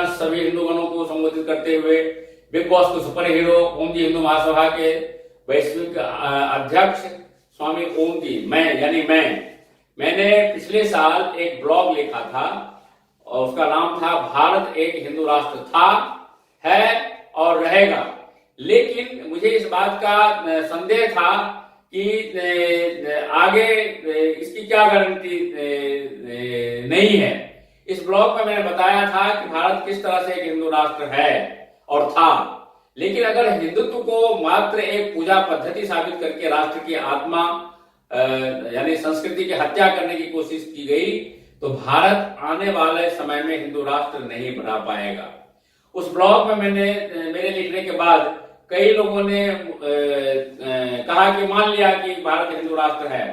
अधिकांश सभी हिंदूगणों को संबोधित करते हुए बिग बॉस के सुपर हीरो ओम जी हिंदू महासभा के वैश्विक अध्यक्ष स्वामी ओम जी, मैंने पिछले साल एक ब्लॉग लिखा था और उसका नाम था भारत एक हिंदू राष्ट्र था, है और रहेगा। लेकिन मुझे इस बात का संदेह था कि आगे इसकी क्या गारंटी नहीं है। इस ब्लॉग में मैंने बताया था कि भारत किस तरह से एक हिंदू राष्ट्र है और था, लेकिन अगर हिंदुत्व को मात्र एक पूजा पद्धति साबित करके राष्ट्र की आत्मा यानी संस्कृति की हत्या करने की कोशिश की गई तो भारत आने वाले समय में हिंदू राष्ट्र नहीं बना पाएगा। उस ब्लॉग में मेरे लिखने के बाद कई लोगों ने कहा कि मान लिया कि भारत हिंदू राष्ट्र है,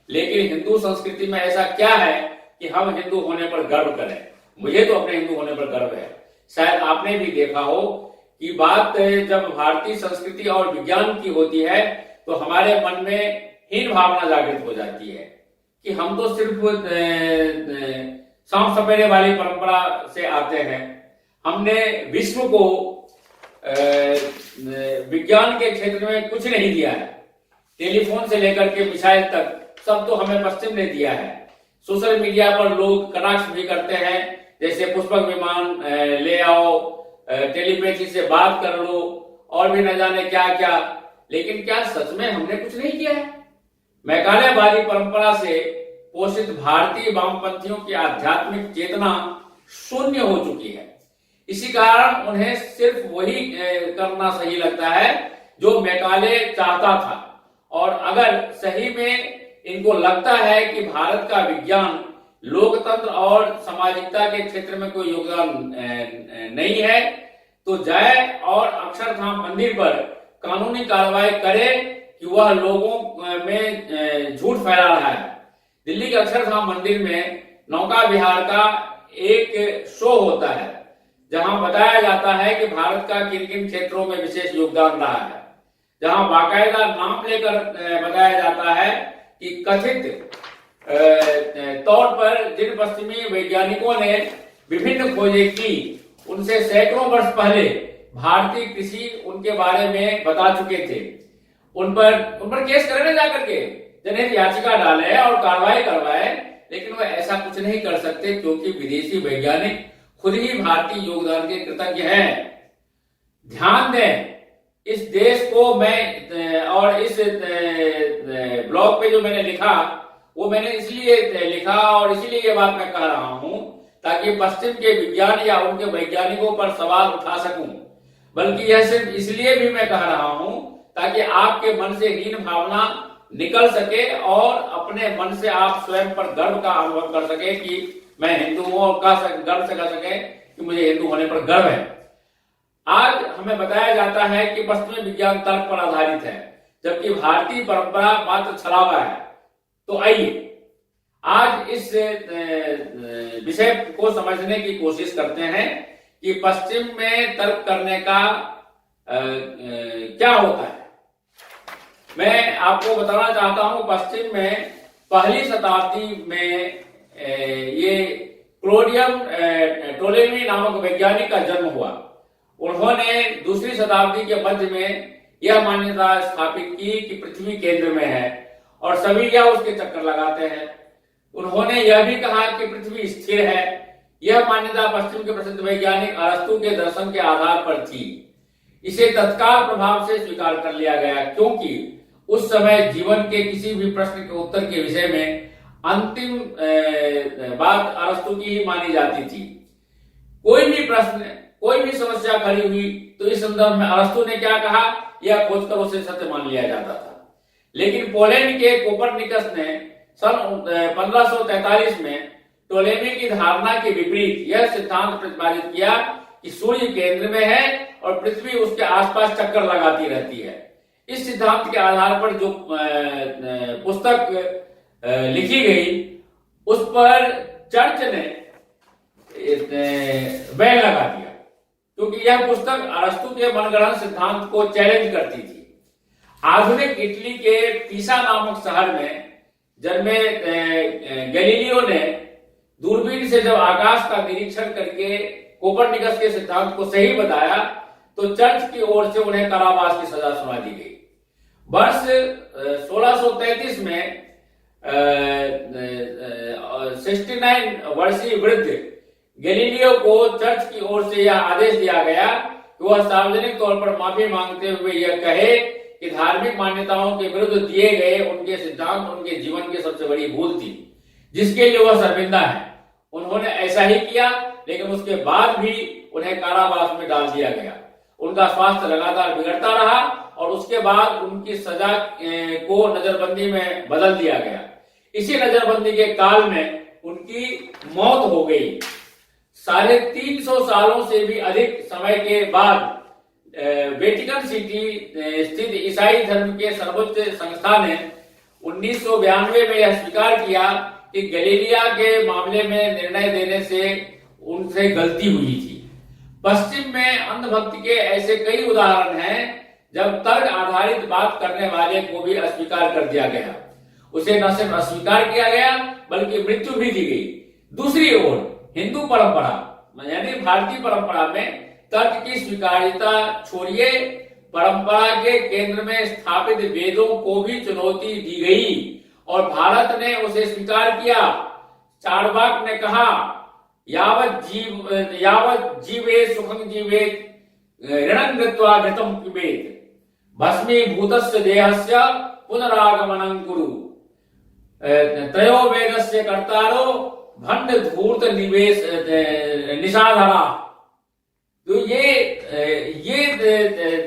लेकिन हिंदू संस्कृति में ऐसा क्या है कि हम हिंदू होने पर गर्व करें। मुझे तो अपने हिंदू होने पर गर्व है। शायद आपने भी देखा हो कि बात जब भारतीय संस्कृति और विज्ञान की होती है तो हमारे मन में हीन भावना जागृत हो जाती है कि हम तो सिर्फ सांप सपेरे वाली परंपरा से आते हैं। हमने विश्व को विज्ञान के क्षेत्र में कुछ नहीं दिया है। टेलीफोन से लेकर के मिसाइल तक सब तो हमें पश्चिम ने दिया है। सोशल मीडिया पर लोग कटाक्ष भी करते हैं, जैसे पुष्पक विमान ले आओ, टेलीपैथी से बात कर लो और भी न जाने क्या क्या। लेकिन क्या सच में हमने कुछ नहीं किया है? मैकालेवादी परंपरा से पोषित भारतीय वामपंथियों की आध्यात्मिक चेतना शून्य हो चुकी है। इसी कारण उन्हें सिर्फ वही करना सही लगता है जो मैकाले चाहता था। और अगर सही में इनको लगता है कि भारत का विज्ञान लोकतंत्र और सामाजिकता के क्षेत्र में कोई योगदान नहीं है तो जाए और अक्षरधाम मंदिर पर कानूनी कार्रवाई करे कि वह लोगों में झूठ फैला रहा है। दिल्ली के अक्षरधाम मंदिर में नौका विहार का एक शो होता है जहां बताया जाता है कि भारत का किन किन क्षेत्रों में विशेष योगदान रहा है, जहां बाकायदा नाम लेकर बताया जाता है कि कथित तौर पर जिन पश्चिमी वैज्ञानिकों ने विभिन्न खोजें की उनसे सैकड़ों वर्ष पहले भारतीय कृषि उनके बारे में बता चुके थे। उन पर केस करने जाकर के जनहित याचिका डाले और कार्रवाई करवाए, लेकिन वह ऐसा कुछ नहीं कर सकते क्योंकि विदेशी वैज्ञानिक खुद ही भारतीय योगदान के कृतज्ञ हैं। ध्यान दें, इस देश को मैं और इस ब्लॉग पे जो मैंने लिखा वो मैंने इसलिए लिखा और इसीलिए ये बात मैं कह रहा हूं ताकि पश्चिम के विज्ञान या उनके वैज्ञानिकों पर सवाल उठा सकूं। बल्कि यह सिर्फ इसलिए भी मैं कह रहा हूं ताकि आपके मन से हीन भावना निकल सके और अपने मन से आप स्वयं पर गर्व का अनुभव कर सके कि मैं हिंदू हूं और गर्व से कह सके कि मुझे हिंदू होने पर गर्व है। आज हमें बताया जाता है कि पश्चिमी विज्ञान तर्क पर आधारित है जबकि भारतीय परंपरा मात्र छलावा है। तो आइए आज इस विषय को समझने की कोशिश करते हैं कि पश्चिम में तर्क करने का क्या होता है। मैं आपको बताना चाहता हूं पश्चिम में पहली शताब्दी में ये क्लोडियम टोलेमी नामक वैज्ञानिक का जन्म हुआ। उन्होंने दूसरी शताब्दी के मध्य में यह मान्यता स्थापित की कि पृथ्वी केंद्र में है और सभी या उसके चक्कर लगाते हैं। उन्होंने यह भी कहा कि पृथ्वी स्थिर है। यह मान्यता पश्चिम के प्रसिद्ध वैज्ञानिक अरस्तु के दर्शन के आधार पर थी। इसे तत्काल प्रभाव से स्वीकार कर लिया गया क्योंकि उस समय जीवन के किसी भी प्रश्न के उत्तर के विषय में अंतिम बात अरस्तु की ही मानी जाती थी। कोई भी प्रश्न, कोई भी समस्या खड़ी हुई तो इस संदर्भ में अरस्तु ने क्या कहा यह खोजकर उसे सत्य मान लिया जाता था। लेकिन पोलैंड के कोपरनिकस ने सन 1543 में टोलेमी की धारणा के विपरीत यह सिद्धांत प्रतिपादित किया कि सूर्य केंद्र में है और पृथ्वी उसके आसपास चक्कर लगाती रहती है। इस सिद्धांत के आधार पर जो पुस्तक लिखी गई उस पर चर्च ने बैन लगा दिया क्योंकि यह पुस्तक अरस्तु के मनगढ़ंत सिद्धांत को चैलेंज करती थी। आधुनिक इटली के पीसा नामक शहर में जन्मे गैलीलियो ने दूरबीन से जब आकाश का निरीक्षण करके कोपरनिकस के सिद्धांत को सही बताया तो चर्च की ओर से उन्हें कारावास की सजा सुना दी गई। वर्ष 1633 में 69 वर्षीय वृद्ध गैलीलियो को चर्च की ओर से यह आदेश दिया गया कि वह सार्वजनिक तौर पर माफी मांगते हुए यह कहे कि धार्मिक मान्यताओं के विरुद्ध दिए गए उनके सिद्धांत उनके जीवन की सबसे बड़ी भूल थी, जिसके लिए वह शर्मिंदा है। उन्होंने ऐसा ही किया, लेकिन उसके बाद भी उन्हें कारावास में डाल दिया गया। उनका स्वास्थ्य लगातार बिगड़ता रहा और उसके बाद उनकी सजा को नजरबंदी में बदल दिया गया। इसी नजरबंदी के काल में उनकी मौत हो गई। 350 सालों से भी अधिक समय के बाद वेटिकन सिटी स्थित ईसाई धर्म के सर्वोच्च संस्था ने 1992 में यह स्वीकार किया कि गैलीलिया के मामले में निर्णय देने से उनसे गलती हुई थी। पश्चिम में अंधभक्ति के ऐसे कई उदाहरण हैं जब तर्क आधारित बात करने वाले को भी अस्वीकार कर दिया गया। उसे न सिर्फ अस्वीकार किया गया बल्कि मृत्यु भी दी गई। दूसरी ओर हिंदू परंपरा यानी भारतीय परंपरा में तर्क की स्वीकार्यता छोड़िए, परंपरा के केंद्र में स्थापित वेदों को भी चुनौती दी गई और भारत ने उसे स्वीकार किया। चार्वाक ने कहा, यावत जीवे सुखं जीवेत ऋणं कृत्वा घृतं पिबेत भस्मीभूतस्य देहस्य पुनरागमनं कुरु त्रयो वेदस्य कर्तारो भंड धूर्त निवेश निषाधरा। तो ये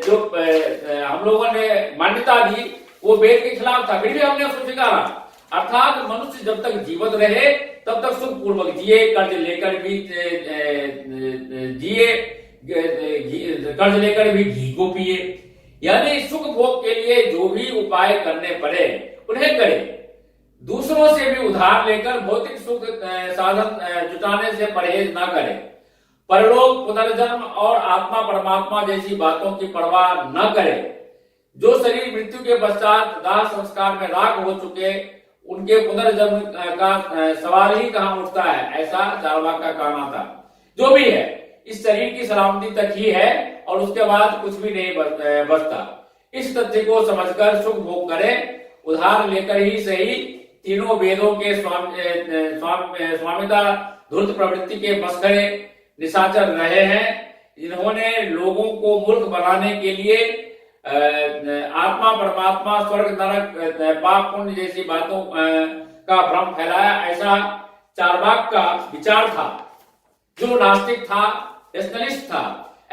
जो हम लोगों ने मान्यता दी वो वेद के खिलाफ था, फिर भी हमने उसको स्वीकारा। अर्थात मनुष्य जब तक जीवित रहे तब तक सुख पूर्वक जिए, कर्ज लेकर भी जिए, कर्ज लेकर भी घी को पिए, यानी सुख भोग के लिए जो भी उपाय करने पड़े उन्हें करे। दूसरों से भी उधार लेकर भौतिक सुख साधन जुटाने से परहेज न करें। परलोक, पुनर्जन्म और आत्मा परमात्मा जैसी बातों की परवाह न करें। जो शरीर मृत्यु के पश्चात दाह संस्कार में राख हो चुके उनके पुनर्जन्म का सवाल ही कहां उठता है, ऐसा चार्वाक का कहना था। जो भी है, इस शरीर की सलामती तक ही है और उसके बाद कुछ भी नहीं बचता। इस तथ्य को समझकर सुख भोग करें, उधार लेकर ही सही। तीनों वेदों के स्वामिता धूर्त प्रवृत्ति के मस्खरे निशाचर रहे हैं, जिन्होंने लोगों को मूर्ख बनाने के लिए आत्मा परमात्मा स्वर्ग नरक पाप पुण्य जैसी बातों का भ्रम फैलाया। ऐसा चार्वाक का विचार था, जो नास्तिक था, नेशनलिस्ट था।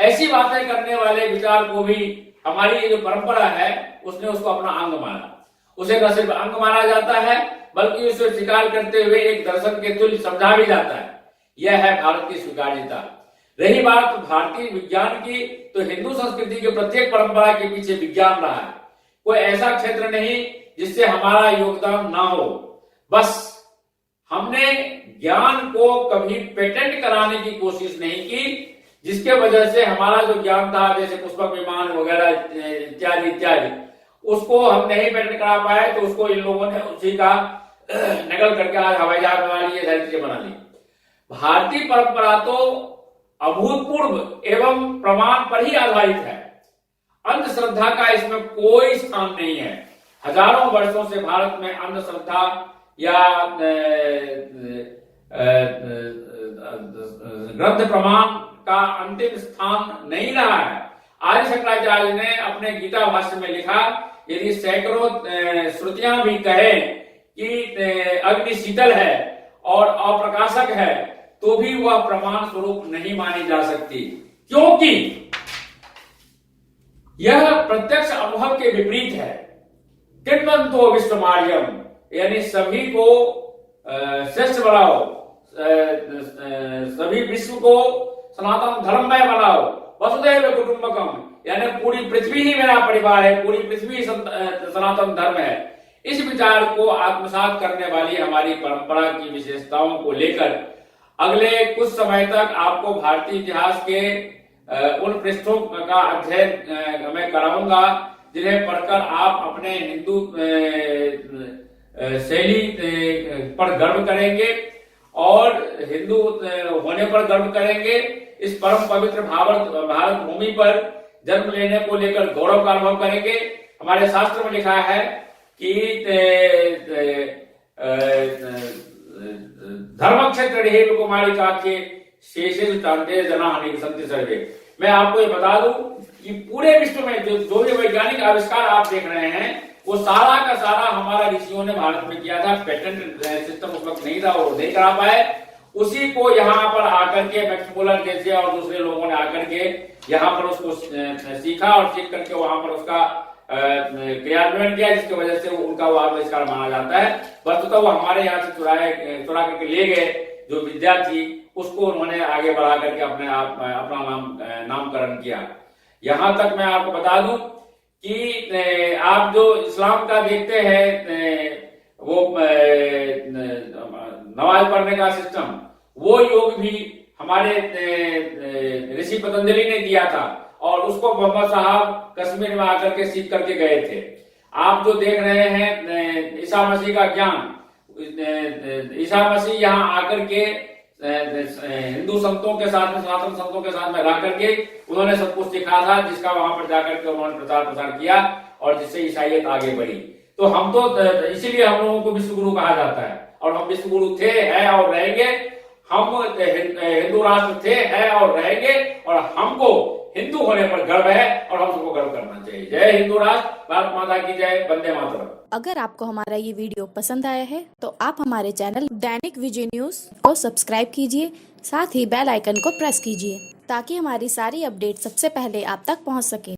ऐसी बातें करने वाले विचार को भी हमारी जो परंपरा है उसने उसको अपना अंग माना। उसे न सिर्फ अंग माना जाता है बल्कि उसे स्वीकार करते हुए एक दर्शन के तुल्य समझा भी जाता है। यह है भारत की स्वीकार्यता। रही बात भारतीय विज्ञान की, तो हिंदू संस्कृति के प्रत्येक परंपरा के पीछे विज्ञान रहा है। कोई ऐसा क्षेत्र नहीं जिससे हमारा योगदान ना हो। बस हमने ज्ञान को कभी पेटेंट कराने की कोशिश नहीं की, जिसके वजह से हमारा जो ज्ञान था, जैसे पुष्पक विमान वगैरह इत्यादि इत्यादि, उसको हम नहीं पेटेंट करा पाए, तो उसको इन लोगों ने उसी का नकल करके आज हवाई जहाज बना लिए, सारी चीजें बना ली। भारतीय परंपरा तो अभूतपूर्व एवं प्रमाण पर ही आधारित है। अंधश्रद्धा का इसमें कोई स्थान नहीं है। हजारों वर्षों से भारत में अंधश्रद्धा या ग्रंथ प्रमाण का अंतिम स्थान नहीं रहा है। आर्य शंकराचार्य ने अपने गीता भाष्य में लिखा, यदि सैकड़ों श्रुतियां भी कहें कि अग्नि शीतल है और अप्रकाशक है, तो भी वह प्रमाण स्वरूप नहीं मानी जा सकती, क्योंकि यह प्रत्यक्ष अनुभव के विपरीत है। कृण्वन्तो विश्वमार्यम, यानी सभी को श्रेष्ठ बनाओ, सभी विश्व को सनातन धर्ममय बनाओ। वसुधैव कुटुंबकम, यानी पूरी पृथ्वी ही मेरा परिवार है, पूरी पृथ्वी सनातन धर्म है। इस विचार को आत्मसात करने वाली हमारी परंपरा की विशेषताओं को लेकर अगले कुछ समय तक आपको भारतीय इतिहास के उन पृष्ठों का अध्ययन मैं कराऊंगा, जिन्हें पढ़कर आप अपने हिंदू शैली पर गर्व करेंगे और हिंदू होने पर गर्व करेंगे। इस परम पवित्र भारत भूमि पर जन्म लेने को लेकर गौरव का अनुभव करेंगे। हमारे शास्त्र में लिखा है कि धर्म क्षेत्र कुमारी काके शेषेषु तांते जना हानि संति सर्वे। मैं आपको ये बता दूं कि पूरे विश्व में जो भी वैज्ञानिक आविष्कार आप देख रहे हैं वो सारा का सारा हमारा ऋषियों ने भारत में किया था। पेटेंट सिस्टम उस वक्त नहीं था और नहीं करा पाए। उसी को यहाँ पर आकर के मैक्स मुलर जैसे और दूसरे लोगों ने आकर के यहाँ पर उसको सीखा और सीख करके वहां पर उसका क्रियान्वयन किया, जिसकी वजह से उनका वो आविष्कार माना जाता है। वस्तुतः वो हमारे यहाँ से चुरा करके ले गए जो विद्या थी, उसको उन्होंने आगे बढ़ा करके अपना नामकरण किया। यहां तक मैं आपको बता दूं कि आप जो इस्लाम का देखते हैं वो नमाज पढ़ने का सिस्टम, वो योग भी हमारे ऋषि पतंजलि ने दिया था और उसको मोहम्मद साहब कश्मीर में आकर के सीख करके गए थे। आप जो देख रहे हैं ईसा मसीह का ज्ञान, ईसा मसीह यहाँ आकर के हिंदू संतों के साथ में, सनातन संतों के साथ में रह करके उन्होंने सब कुछ सिखा था, जिसका वहां पर जाकर के उन्होंने प्रचार प्रसार किया और जिससे ईसाइयत आगे बढ़ी। तो हम तो इसीलिए हम लोगों को विश्व गुरु कहा जाता है और हम विश्व गुरु थे, हैं और रहेंगे। हम हिंदू राष्ट्र थे, हैं और रहेंगे और हमको हिंदू होने पर गर्व है और हम सबको गर्व करना चाहिए। जय हिंदू राष्ट्र, भारत माता की जय, वंदे मातरम। अगर आपको हमारा ये वीडियो पसंद आया है तो आप हमारे चैनल दैनिक विजय न्यूज को सब्सक्राइब कीजिए, साथ ही बेल आइकन को प्रेस कीजिए ताकि हमारी सारी अपडेट सबसे पहले आप तक पहुंच सके।